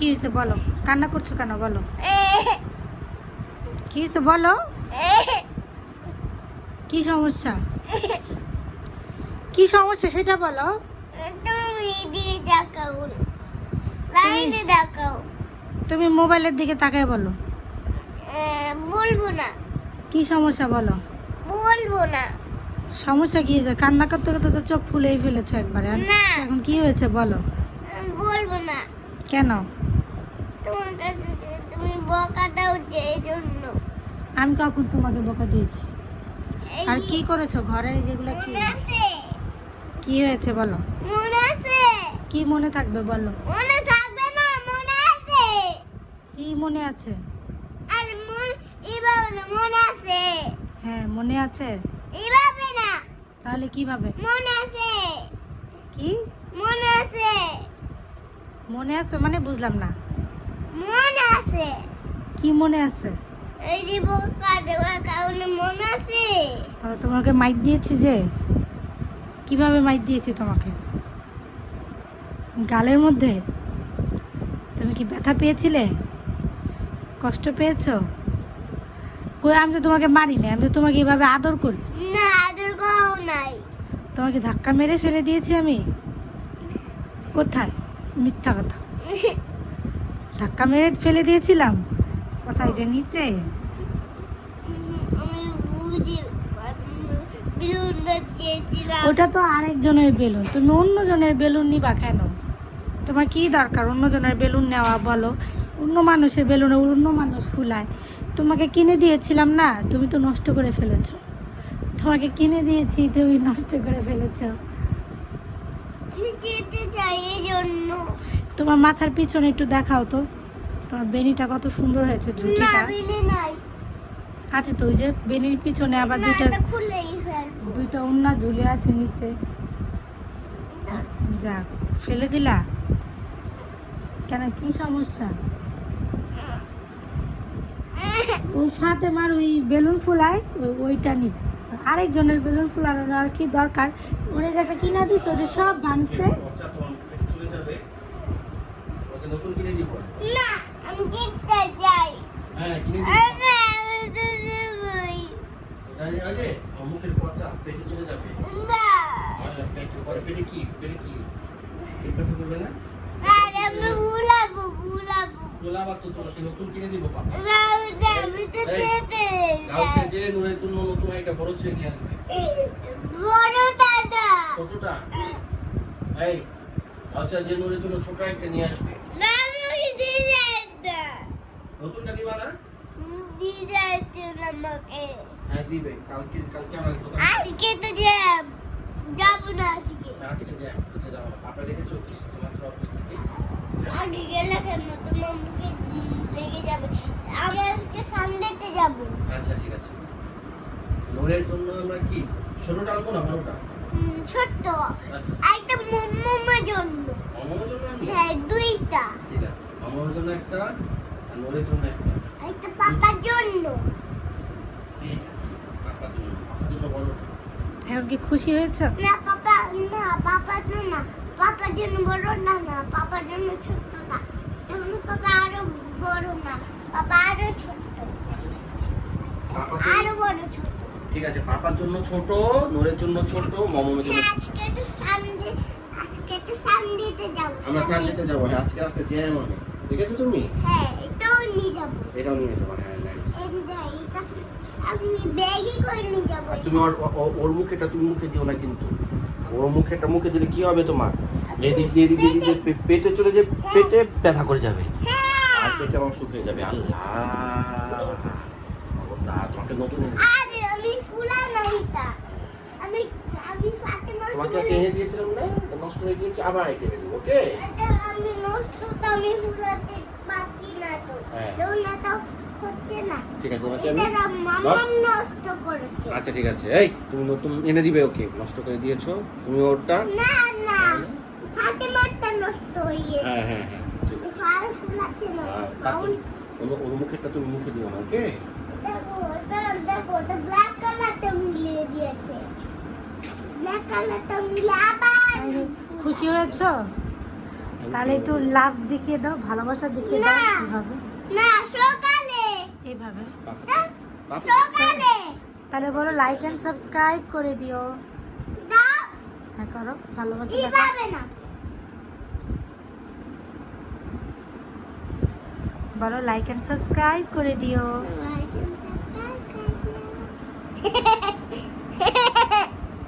কি হয়েছে বলো? কান্না করছো কেন বলো? কি হয়েছে বলো? কি সমস্যা? কি সমস্যা সেটা বলো। তুমি মোবাইলের দিকে তাকায় বলো। বলবো না, কি সমস্যা বলো? বলবো না। সমস্যা কি হয়েছে? কান্না করতে করতে তো চোখ ফুলেই ফেলেছো একবারে। আর না। এখন কি হয়েছে বলো? বলবো না। কেন? তুমি বকা দাও যে এই জন্য। আমি কখন তোমাকে বকা দিয়েছি? এই আর কি করেছো ঘরের যেগুলো? কি মনে আছে? কি হয়েছে বলো? মনে আছে? কি মনে থাকবে বলো? মনে থাকবে না, মনে আছে। কি মনে আছে? আর এভাবে না, মনে আছে। হ্যাঁ মনে আছে। এভাবে না, তাহলে কিভাবে? মনে আছে। কি মনে আছে, মনে আছে মানে বুঝলাম না। মনে আছে। কি মনে আছে? এই যে বকা দেওয়ার কারণে মনে আছে। আর তোমাকে মাইক দিয়েছি যে? কিভাবে মাইক দিয়েছি তোমাকে? গালের মধ্যে? তুমি কি ব্যথা পেয়েছিলে? কষ্ট পেয়েছো? কই আমি তো তোমাকে মারিনি, আমি তো তোমাকে এভাবে আদর করি। না, আদর করাও নাই। তোমাকে ধাক্কা মেরে ফেলে দিয়েছি আমি? কোথায়? মিথ্যা কথা। ধাক্কা মেরে ফেলে দিয়েছিলাম কোথায়? যে নিচে? আমি বুঝি বেলুনটা চেয়েছিলাম। ওটা তো আরেকজনের বেলুন, তুমি অন্যজনের বেলুন নিবা কেন? তোমার কি দরকার অন্যজনের বেলুন নেওয়া বলো? অন্য মানুষের বেলুনে অন্য মানুষ ফুলায়। তোমাকে কিনে দিয়েছিলাম না, তুমি তো নষ্ট করে ফেলেছো। তোমাকে কিনে দিয়েছি, তুমি নষ্ট করে ফেলেছো। আমি যেতে চাই এই জন্য। তোমার মাথার পিছনে একটু দেখাও তো, তোমার বেনিটা কত সুন্দর হয়েছে, না, ঝুঁটিটা। বিলি নাই। আছে তো ওই যে বেনির পিছনে আবার না, দুইটা এটা খুলেই ফেলবো। দুইটা ওড়না ঝুলে আছে নিচে। যা ফেলে দিলা কেন? কি সমস্যা? ওই ফাতেমার ওই বেলুন ফুলায় ওইটা নিবে। আরেকজনের বেলুন ফুলানোর আর কি দরকার? ওরে যেটা কিনা দিচ্ছে ওটা সব ভাঙছে। না, আমি যেতে চাই। হ্যাঁ কিনে আমি তো যাবই। মুখের পচা পেটে চলে যাবে। না, পেটে কি পেট ব্যথা করবে না? আর আমি ভুলাবো। খোলা আবার তো তোমাকে নতুন কিনে দিব পাপা। না, আমি তো যেতে কালকে যে নুরের জন্য নতুন একটা বড় ছেলে নিয়ে আসবে। বড় দাদা। ছোটটা এই আচ্ছা যে নুরের জন্য ছোট একটা নিয়ে আসবে। না, আমি দিতে নতুনটা নিবা না? আমাকে। হ্যাঁ দিবে কালকে আমার দোকানে আজকে তো যাবো না আজকে। আজকে যে কোথায় যাবো আপনারা দেখেছো এসেছে মাত্র অফিস থেকে। আগে গেলে কেন তোমার মুখে লেগে যাবে। আমি আজকে সানডেতে যাবো। আচ্ছা ঠিক আছে নুরের জন্য আমরা কি ছোটটা আনবো না বড়টা? ছোট্ট আচ্ছা একটা মোমোর জন্য। মামার জন্য আনবো? হ্যাঁ, দুইটা। ঠিক আছে মামার জন্য একটা আর নুরের জন্য একটা। একটা পাপার জন্য। ঠিক আছে পাপার জন্য বড়টা। এখন কি খুশি হয়েছে? না, পাপার জন্য না। পাপার জন্য বড় না, পাপার জন্য ছোটটা। তখন পাপা আরো বড় না, পাপা আরো ছোট। আচ্ছা ঠিক আছে পাপার আরো জন্য বড় ছোট। ঠিক আছে পাপার জন্য ছোট নুরের জন্য ছোট মামার জন্য হ্যাঁ, ছোট। আজকে তো সানডেতে যাবো। আমরা সানডেতে যাবো। হ্যাঁ আজকে আছে জ্যাম হবে দেখেছো তুমি? হ্যাঁ, এটাও নিয়ে যাবো। এটাও নিয়ে যাবো। হ্যাঁ নাইস। এটা আমি ব্যাগই করে নিয়ে যাবো। আর তুমি ওর মুখেটা তুমি মুখে দিও না কিন্তু। ওর মুখেটা মুখে দিলে কি হবে তোমার? এদিক দিয়ে পেটে চলে যাবে, পেটে ব্যথা করে যাবে হ্যাঁ। আর পেটে অসুখ হয়ে যাবে। আল্লাহ তোমাকে নতুন আরে আমি ফুলা না এটা। আমি ফাতেমার তোমাকে একটা এনে দিয়েছিলাম না, নষ্ট হয়ে গিয়েছে, আবার এটা এনে দেবো। ওকে এটা আমি নষ্ট তো আমি ফুলাতে পারছি না তো। হ্যাঁ। না তো হচ্ছে না। ঠিক আছে তোমাকে আমি এটা মামা নষ্ট করেছে। আচ্ছা ঠিক আছে এই তুমি নতুন এনে দিবে। ওকে নষ্ট করে দিয়েছো তুমি ওরটা। না, ফাতেমারটা নষ্ট হয়ে গেছে। হ্যাঁ হ্যাঁ হ্যাঁ ঠিক আছে। আর ফুলাচ্ছে না। ওর মুখেরটা তুমি মুখে দিও না। ওকে দেখো ওটা ব্ল্যাক কালারটা মিলিয়ে দিয়েছে। ব্ল্যাক কালারটা মিলে আবার খুশি হয়েছো? তাহলে একটু লাভ দেখিয়ে দাও, ভালোবাসা দেখিয়ে দাও। না। এইভাবে না সকালে এইভাবে সকালে তাহলে বলো লাইক এন্ড সাবস্ক্রাইব করে দিও। দাও হ্যাঁ করো, ভালোবাসা দেখাও। এইভাবে না বলো লাইক এন্ড সাবস্ক্রাইব করে দিও। Like and subscribe.